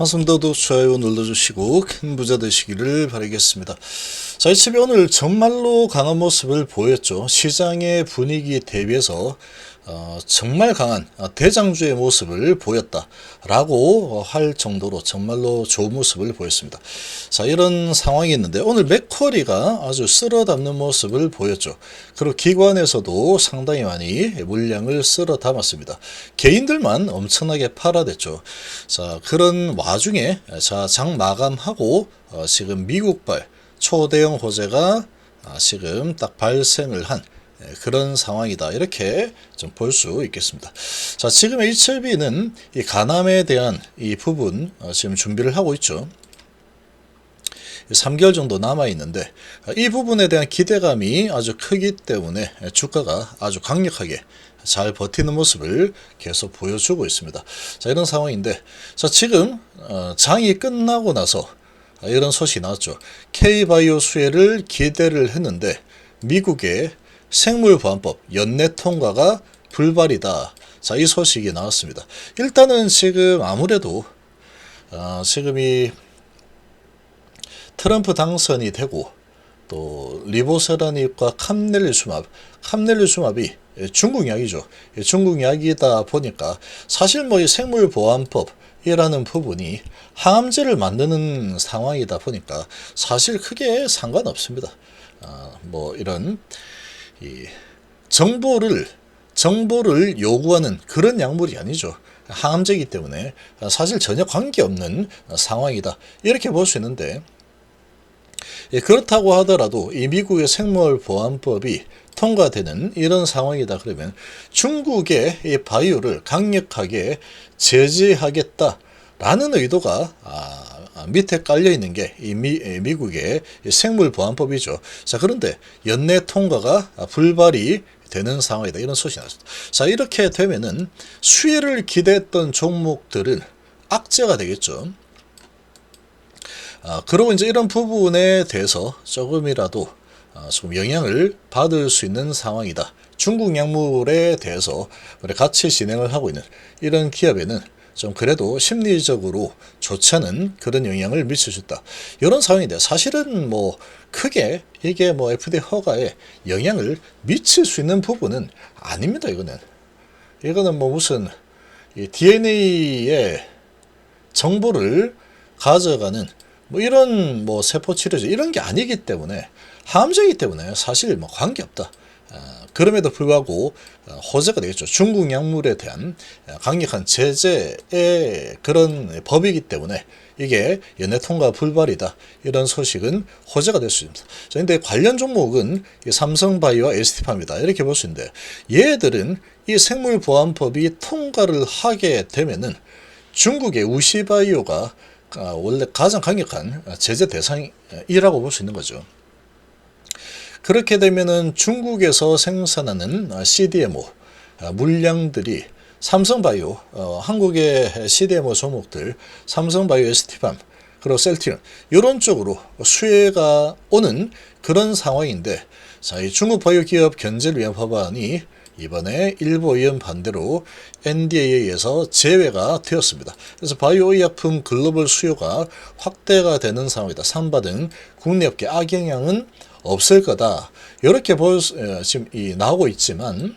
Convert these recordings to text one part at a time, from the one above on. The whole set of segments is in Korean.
반갑습니다. 구독, 좋아요 눌러주시고 큰 부자 되시기를 바라겠습니다. 자, 이 칩이 오늘 정말로 강한 모습을 보였죠. 시장의 분위기 대비해서 정말 강한 대장주의 모습을 보였다라고 할 정도로 정말로 좋은 모습을 보였습니다. 자, 이런 상황이 있는데 오늘 맥쿼리가 아주 쓸어 담는 모습을 보였죠. 그리고 기관에서도 상당히 많이 물량을 쓸어 담았습니다. 개인들만 엄청나게 팔아댔죠. 자, 그런 와중에 장 마감하고 지금 미국발 초대형 호재가 지금 딱 발생을 한 그런 상황이다, 이렇게 좀 볼 수 있겠습니다. 자, 지금 HLB는 이 가남에 대한 이 부분 지금 준비를 하고 있죠. 3개월 정도 남아 있는데 이 부분에 대한 기대감이 아주 크기 때문에 주가가 아주 강력하게 잘 버티는 모습을 계속 보여주고 있습니다. 자, 이런 상황인데, 자, 지금 장이 끝나고 나서 이런 소식이 나왔죠. K바이오 수혜를 기대를 했는데 미국의 생물보안법 연내 통과가 불발이다. 자, 이 소식이 나왔습니다. 일단은 지금 아무래도 지금 이 트럼프 당선이 되고 또 리보세라닙과 캄넬리수맙이 중국 약이죠. 중국 약이다 보니까 사실 뭐 이 생물보안법이라는 부분이 항암제를 만드는 상황이다 보니까 사실 크게 상관없습니다. 뭐 이런 이 정보를 요구하는 그런 약물이 아니죠. 항암제이기 때문에 사실 전혀 관계없는 상황이다, 이렇게 볼 수 있는데, 그렇다고 하더라도 이 미국의 생물보안법이 통과되는 이런 상황이다 그러면 중국의 이 바이오를 강력하게 제재하겠다라는 의도가 밑에 깔려 있는 게 이 미국의 생물보안법이죠. 자, 그런데 연내 통과가 불발이 되는 상황이다, 이런 소식이 나왔습니다. 자, 이렇게 되면은 수혜를 기대했던 종목들은 악재가 되겠죠. 그리고 이제 이런 부분에 대해서 조금이라도 좀 영향을 받을 수 있는 상황이다. 중국 약물에 대해서 같이 진행을 하고 있는 이런 기업에는 좀 그래도 심리적으로 좋지 않은 그런 영향을 미칠 수 있다, 이런 상황인데, 사실은 뭐 크게 이게 뭐 FDA 허가에 영향을 미칠 수 있는 부분은 아닙니다. 이거는 뭐 무슨 DNA의 정보를 가져가는 뭐 이런 뭐 세포 치료제 이런 게 아니기 때문에, 항암제이기 때문에 사실 뭐 관계없다. 그럼에도 불구하고 호재가 되겠죠. 중국 약물에 대한 강력한 제재의 그런 법이기 때문에 이게 연내 통과 불발이다, 이런 소식은 호재가 될 수 있습니다. 그런데 관련 종목은 삼성바이오와 ST팜이다, 이렇게 볼 수 있는데, 얘들은 이 생물보안법이 통과를 하게 되면은 중국의 우시바이오가 원래 가장 강력한 제재 대상이라고 볼 수 있는 거죠. 그렇게 되면은 중국에서 생산하는 CDMO 물량들이 삼성바이오, 한국의 CDMO 종목들, 삼성바이오, ST팜, 그리고 셀트리온 이런 쪽으로 수혜가 오는 그런 상황인데, 자, 이 중국 바이오 기업 견제를 위한 법안이 이번에 일부 의원 반대로 NDA에서 제외가 되었습니다. 그래서 바이오 의약품 글로벌 수요가 확대가 되는 상황이다. 삼바 등 국내 업계 악영향은 없을 거다, 이렇게 지금 나오고 있지만,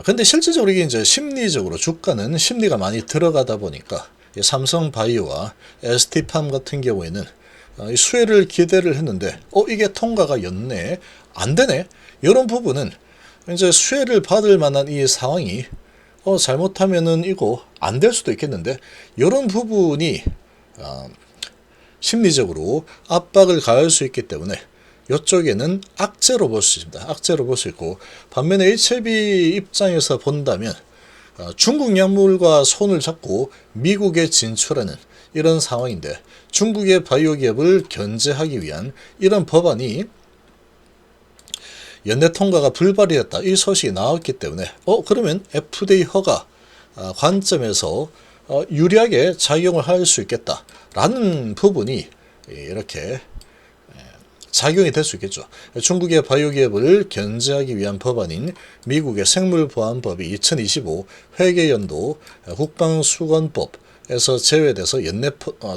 근데 실질적으로 이게 이제 심리적으로 주가는 심리가 많이 들어가다 보니까 삼성바이오와 ST팜 같은 경우에는 이 수혜를 기대를 했는데 이게 통과가 연내 안 되네, 이런 부분은 이제 수혜를 받을 만한 이 상황이 잘못하면은 이거 안 될 수도 있겠는데, 이런 부분이 심리적으로 압박을 가할 수 있기 때문에 이쪽에는 악재로 볼 수 있습니다. 악재로 볼 수 있고, 반면에 HLB 입장에서 본다면 중국 약물과 손을 잡고 미국에 진출하는 이런 상황인데, 중국의 바이오 기업을 견제하기 위한 이런 법안이 연내 통과가 불발이 됐다, 이 소식이 나왔기 때문에 그러면 FDA 허가 관점에서 유리하게 작용을 할 수 있겠다라는 부분이 이렇게 작용이 될 수 있겠죠. 중국의 바이오 기업을 견제하기 위한 법안인 미국의 생물보안법이 2025 회계연도 국방수건법 에서 제외돼서 연내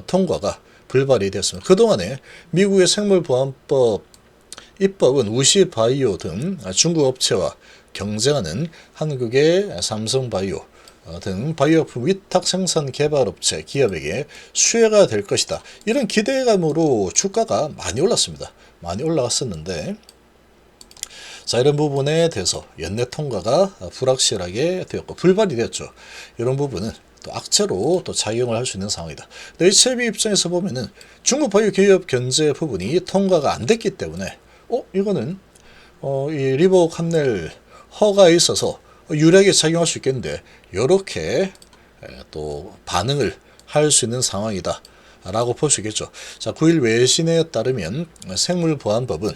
통과가 불발이 되었습니다. 그동안에 미국의 생물보안법 입법은 우시바이오 등 중국 업체와 경쟁하는 한국의 삼성바이오 등 바이오품 위탁 생산 개발 업체 기업에게 수혜가 될 것이다. 이런 기대감으로 주가가 많이 올랐습니다. 많이 올라갔었는데 자, 이런 부분에 대해서 연내 통과가 불확실하게 되었고 불발이 되었죠. 이런 부분은 또 악재로 또 작용을 할 수 있는 상황이다. HLB 입장에서 보면은 중국 바이오 기업 견제 부분이 통과가 안 됐기 때문에 이거는 이 리복 함낼 허가에 있어서 유리하게 작용할 수 있겠는데 이렇게 또 반응을 할 수 있는 상황이다 라고 볼 수 있겠죠. 자, 9일 외신에 따르면 생물보안법은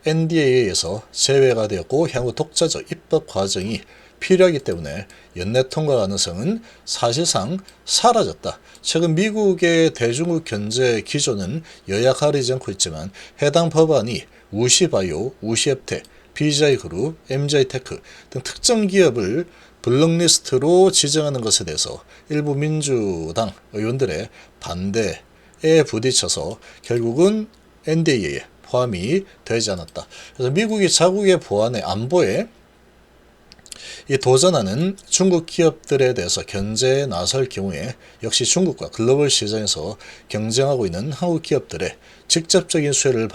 NDA에서 제외가 되었고 향후 독자적 입법 과정이 필요하기 때문에 연내 통과 가능성은 사실상 사라졌다. 최근 미국의 대중국 견제 기조는 여야 가리지 않고 있지만 해당 법안이 우시바이오, 우시앱텍, BGI그룹, MGI테크 등 특정 기업을 블랙리스트로 지정하는 것에 대해서 일부 민주당 의원들의 반대에 부딪혀서 결국은 NDA에 포함이 되지 않았다. 그래서 미국이 자국의 보안에 안보에 도전하는 중국 기업들에 대해서 견제에 나설 경우에 역시 중국과 글로벌 시장에서 경쟁하고 있는 한국 기업들의 직접적인 수혜를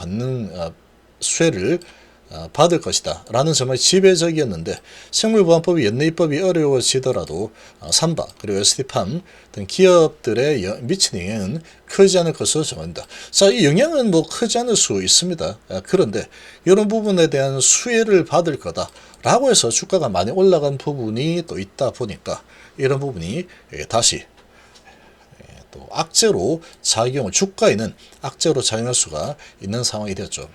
받을 것이다 라는 점이 지배적이었는데 생물보안법이 연내 입법이 어려워지더라도 삼바 그리고 ST팜 등 기업들에 미치는 영향은 크지 않을 것으로 전망된다. 자, 이 영향은 크지 않을 수 있습니다. 그런데 이런 부분에 대한 수혜를 받을 거다 라고 해서 주가가 많이 올라간 부분이 또 있다 보니까 이런 부분이 다시 또 악재로 주가에는 악재로 작용할 수가 있는 상황이 되었죠.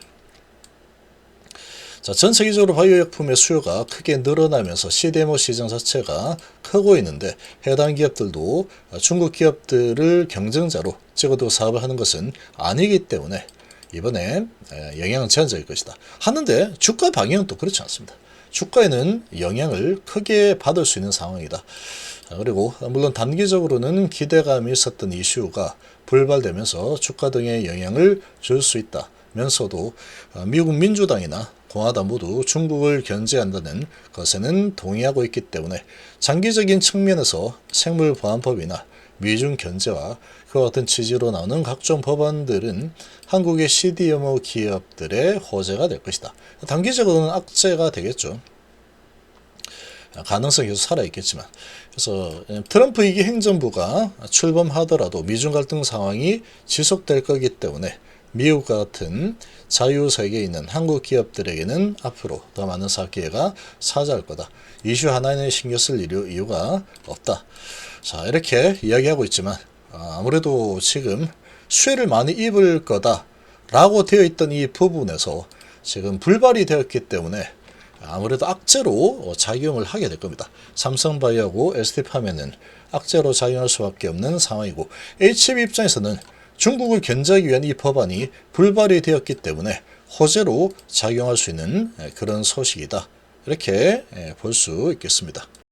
자, 전 세계적으로 바이오약품의 수요가 크게 늘어나면서 CDMO 시장 자체가 크고 있는데 해당 기업들도 중국 기업들을 경쟁자로 찍어두고 사업을 하는 것은 아니기 때문에 이번에 영향은 제한적일 것이다. 하는데 주가 방향은 또 그렇지 않습니다. 주가에는 영향을 크게 받을 수 있는 상황이다. 그리고 물론 단기적으로는 기대감이 있었던 이슈가 불발되면서 주가 등에 영향을 줄 수 있다면서도 미국 민주당이나 공화당 모두 중국을 견제한다는 것에는 동의하고 있기 때문에 장기적인 측면에서 생물보안법이나 미중 견제와 그와 같은 취지로 나오는 각종 법안들은 한국의 CDMO 기업들의 호재가 될 것이다. 단기적으로는 악재가 되겠죠. 가능성이 계속 살아있겠지만 그래서 트럼프 2기 행정부가 출범하더라도 미중 갈등 상황이 지속될 거기 때문에 미국과 같은 자유세계에 있는 한국 기업들에게는 앞으로 더 많은 사업 기회가 차지할 거다. 이슈 하나에 신경 쓸 이유가 없다. 자, 이렇게 이야기하고 있지만 아무래도 지금 수혜를 많이 입을 거다 라고 되어 있던 이 부분에서 지금 불발이 되었기 때문에 아무래도 악재로 작용을 하게 될 겁니다. 삼성바이오하고 ST팜에는 악재로 작용할 수밖에 없는 상황이고 HB 입장에서는 중국을 견제하기 위한 이 법안이 불발이 되었기 때문에 호재로 작용할 수 있는 그런 소식이다. 이렇게 볼 수 있겠습니다.